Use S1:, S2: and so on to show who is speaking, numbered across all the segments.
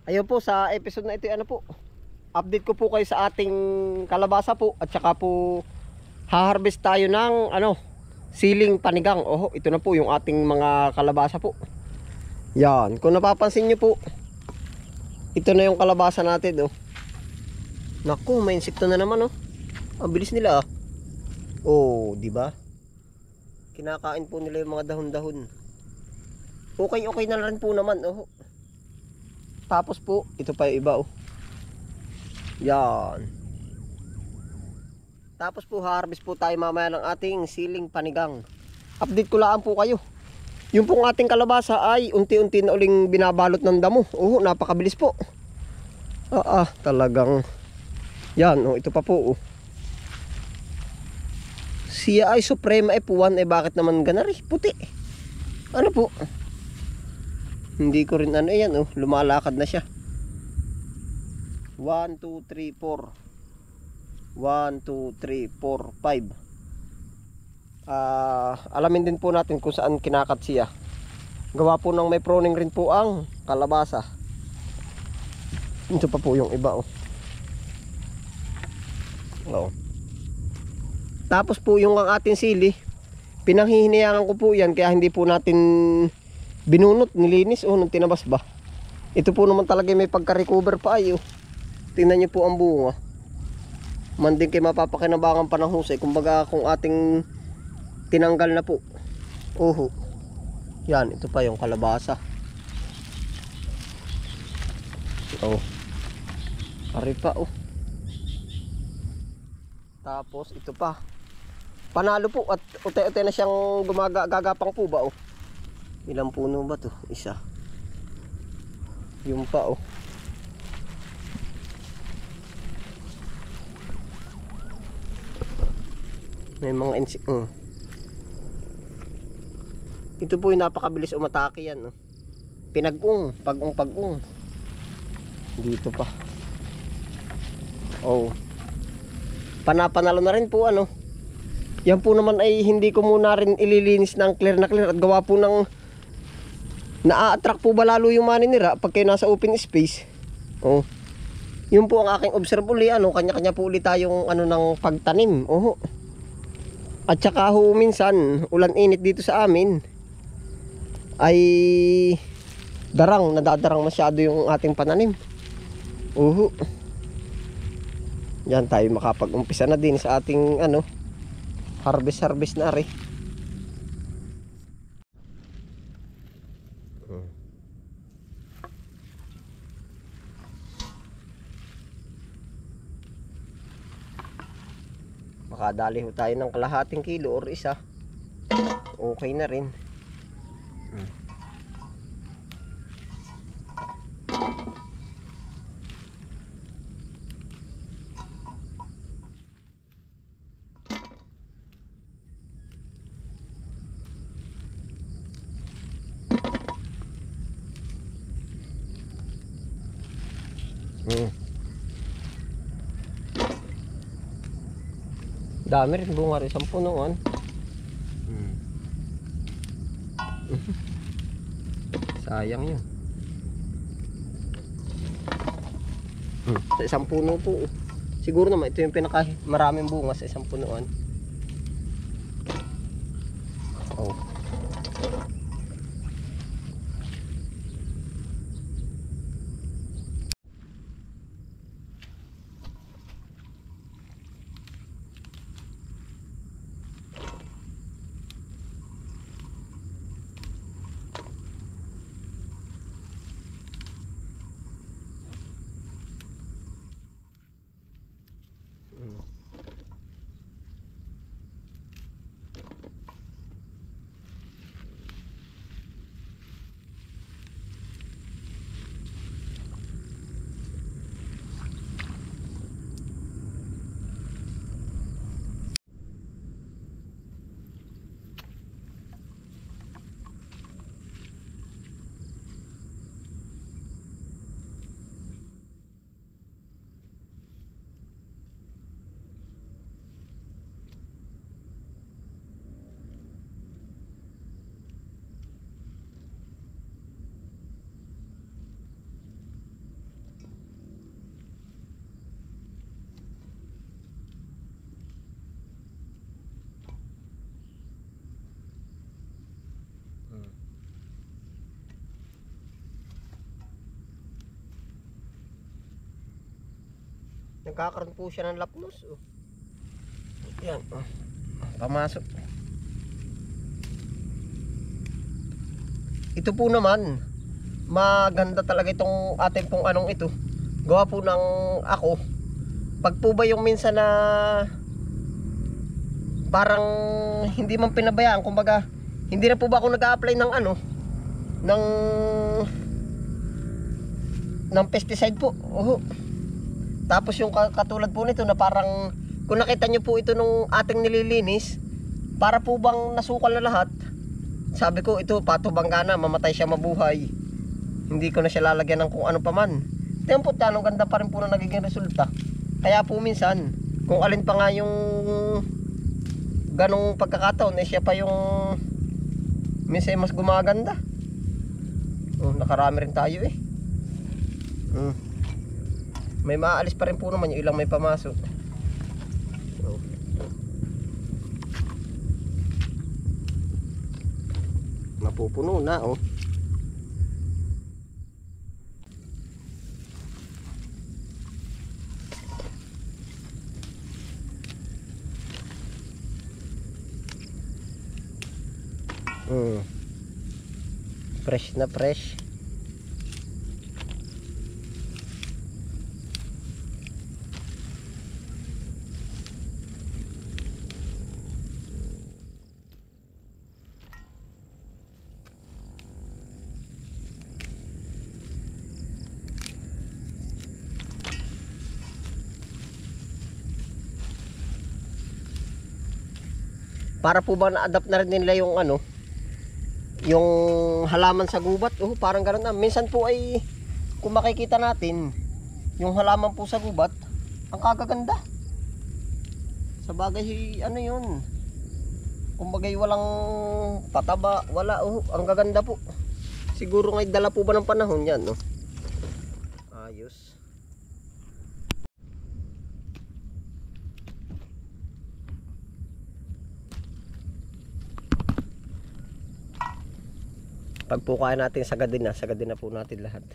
S1: Ayun po, sa episode na ito, ano po, update ko po kayo sa ating kalabasa po. At saka po, haharvest tayo ng, siling panigang. Oh, ito na po yung ating mga kalabasa po. Yan, kung napapansin nyo po, ito na yung kalabasa natin, oh. Naku, may insekto na naman, oh. Ang bilis nila, ah. Oh, di ba? Kinakain po nila yung mga dahon-dahon. Okay na rin po naman, oh. Tapos po, ito pa yung iba, oh. Yan. Tapos po, harvest po tayo mamaya ng ating siling panigang. Update ko lang po kayo. Yung pong ating kalabasa ay unti-unti na uling binabalot ng damo. Oh, napakabilis po. Talagang. Yan, oh, ito pa po, oh. Siya ay Suprema F1, bakit naman ganari? Puti. Ano po? Hindi ko rin yan, oh. Lumalakad na siya. 1, 2, 3, 4. 1, 2, 3, 4, 5. Alamin din po natin kung saan kinakat siya. Gawa po ng may pruning rin po ang kalabasa. Ito pa po yung iba, oh. Oh. Tapos po yung ang ating sili, pinanghihinayangan ko po yan, kaya hindi po natin binunot, nilinis, oh, nung tinabas ba. Ito po naman talaga may pagka-recover pa ay, oh. Tingnan nyo po ang bunga. Manding kayo mapapakinabangan pa ng husay. Kumbaga kung ating tinanggal na po. Oho. Yan, ito pa yung kalabasa. Oh. Ari pa, oh. Tapos ito pa. Panalo po at ute-ute na siyang gagapang po ba, oh. Ilang puno ba to? Isa. Yung pa, oh. May mga insekto. Ito po yung napakabilis umatake yan, oh. Pinag-ung, pag-ung. Dito pa. Oh. Panapanalo na rin po, ano. Yan po naman ay hindi ko muna rin ililinis ng clear na clear at gawa po ng na-attract po ba lalo yung maninira pag kayo nasa open space. Oh. Yun po ang aking observe uli, ano, kanya-kanya po ulit tayong ng pagtanim. Oh. At saka ho minsan, ulan init dito sa amin ay nadadarang masyado yung ating pananim. Uhu. Yan tayo makapag-umpisa na din sa ating harvest na rin. Makadali ho tayo ng kalahating kilo or isa. Okay na rin. Dami rin bunga rin, 10 noon. Sayang yun. Sa isang puno po. Siguro naman ito yung pinaka maraming bunga sa isang punuan. Oh. Nagkakaroon po siya ng lapnos. Oh. Yan. Oh. Pamasok. Ito po naman, maganda talaga itong ating pong anong ito. Gawa po ng ako. Pag po ba yung minsan na parang hindi man pinabayaan, kumbaga hindi na po ba ako nag-a-apply ng ano, ng pesticide po. Oh. Tapos yung katulad po nito na parang kung nakita nyo po ito nung ating nililinis, para po bang nasukal na lahat. Sabi ko ito patubangga na, mamatay siya mabuhay. Hindi ko na siya lalagyan ng kung ano pa man. Tingnan po tanong ganda pa rin po na nagiging resulta. Kaya po minsan, kung alin pa nga yung ganong pagkakataon, siya pa yung minsan mas gumaganda. Oh, nakarami rin tayo eh. May maaalis pa rin po naman yung ilang may pamasok. Oh. Napupuno na oh. Fresh na fresh. Para po ba na-adapt na rin nila yung ano, yung halaman sa gubat. Oh, parang gano'n na. Minsan po ay kung makikita natin yung halaman po sa gubat, ang kagaganda. Sa bagay ano yun, kumbagay walang pataba, wala. Oh, ang gaganda po. Siguro ngay dala po ba ng panahon yan, no? Ayos. Pag po kaya natin sagadin na po natin lahat.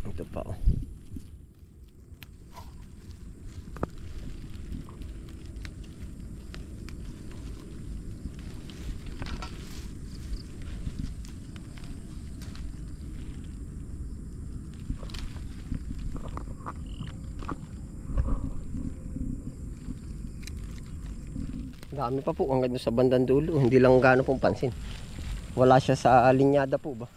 S1: Ito pa oh. Dami pa po hanggang sa bandang dulo. Hindi lang gaano pong pansin. Wala siya sa linyada po ba.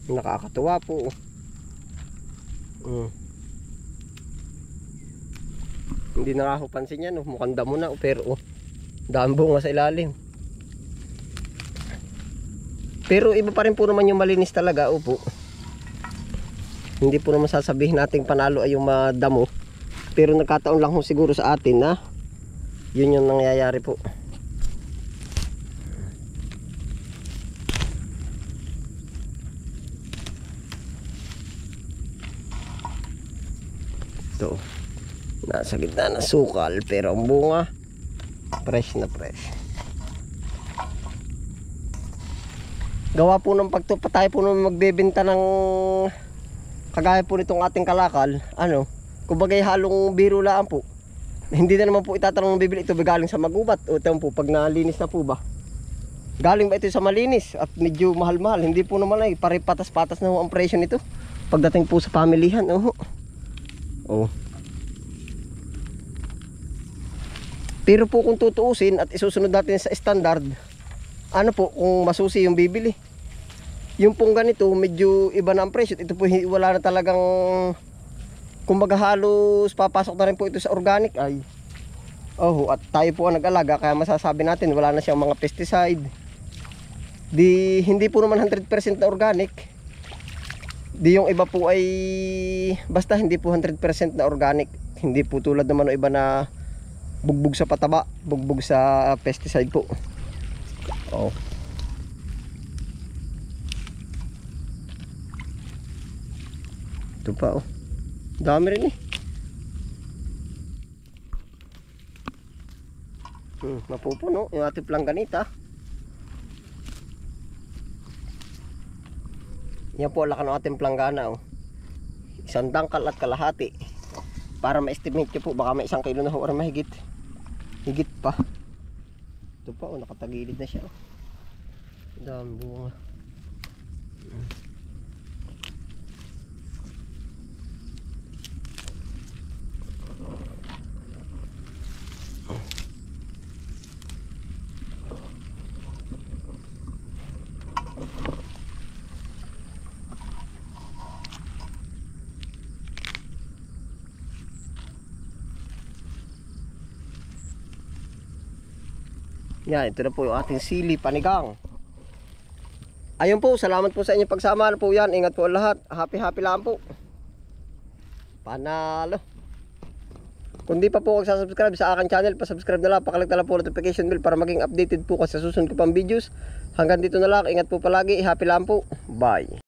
S1: Nakakatuwa po. Hindi na ako pansin yan. Mukhang damo na. Pero dami bunga sa ilalim. Pero iba pa rin po naman yung malinis talaga. Opo. Hindi po naman sasabihin nating panalo ay yung madamo. Pero nagkataon lang siguro sa atin na yun yung nangyayari po. Ito, nasa gitna na sukal pero ang bunga fresh na fresh. Gawa po ng pagtupa tayo po nung magbebenta ng kagaya po nitong ating kalakal, ano, kumbagay halong biro lang po. Hindi na naman po itatanong bibili ito galing sa magubat. O ito po, pag nalinis na po ba, galing ba ito sa malinis at medyo mahal-mahal. Hindi po naman ay pare patas-patas na ang presyo nito pagdating po sa pamilihan. Oh. Pero po kung tutuusin at isusunod natin sa standard, ano po kung masusi yung bibili. Yung pong ganito medyo iba na ang presyo. Ito po wala na talagang, kumbaga halos papasok na rin po ito sa organic ay Oh, at tayo po ang nag-alaga kaya masasabi natin wala na siyang mga pesticide. Hindi po naman 100% na organic. Di yung iba po ay basta hindi po 100% na organic. Hindi po tulad naman ng iba na bugbog sa pataba, bugbog sa pesticide po. Oh. Ito pa oh. Dami rin eh. Mapupuno yung ating plangganita. Yan po laki ng ating planggana oh. 1 dangkal at kalahati. Para ma-estimate nyo po baka may 1 kilo na ho or mahigit. Higit pa. Ito pa oh, nakatagilid na siya oh. Dami bunga. Yan, ito na po yung ating sili panigang. Ayun po, salamat po sa inyong pagsama po yan. Ingat po lahat. Happy lang po. Panalo. Kung di pa po magsasubscribe sa aking channel, pasubscribe na lang, pakalik na lang po notification bell para maging updated po kasi sa susunod ko pang videos. Hanggang dito na lang, ingat po palagi. Happy lang po. Bye.